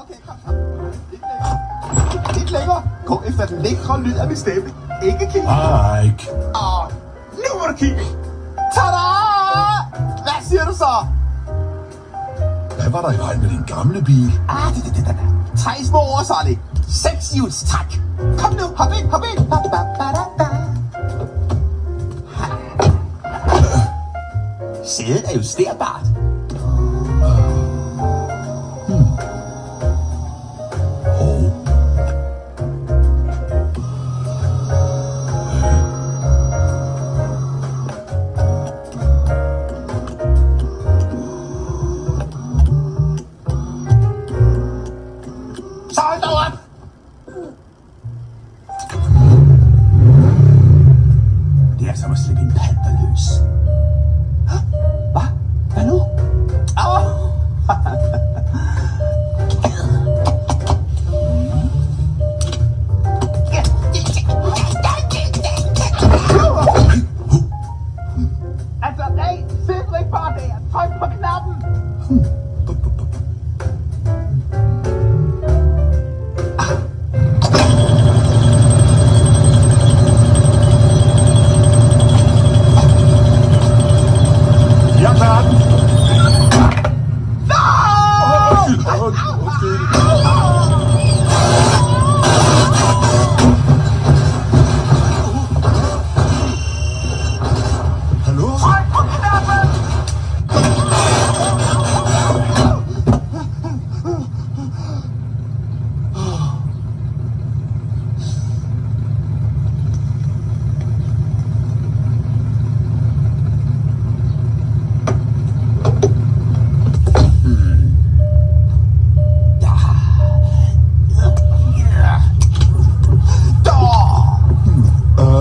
Okay, kom. Lidt længere. Gå efter den lækre lyd af min stemme. Ikke kig. Mike. Nu må du kigge. Tada! Hvad siger du så? Hvad var der i vejen med din gamle bil? Det. 3 små ord, så er det. 6-hjulstræk. Kom nu, hop ind. Sædet er justerbart. Så hold dog op! Det er som at slippe en panter løs. Hvad nu? Altså, nej, sid ikke bare der. Tryk på knappen. Jeg tager den. Hallo? Tryk på knappen.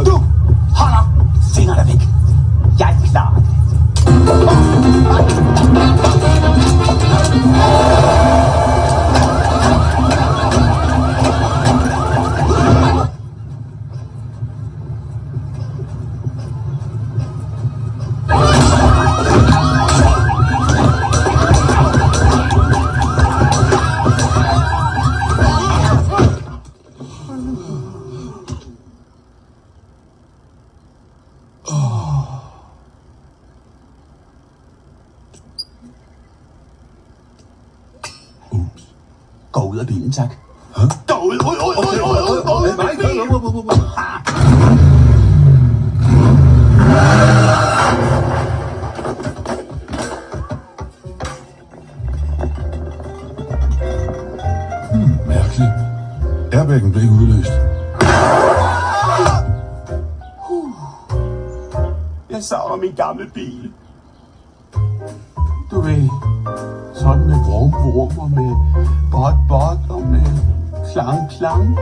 Du holder fingrene væk. Jeg klarer det. Gå ud af bilen, tak. Gå ud. Mærkeligt. Airbagen blev ikke udløst. Jeg savner min gamle bil. Du ved, sådan med vrum og med bot og med klang.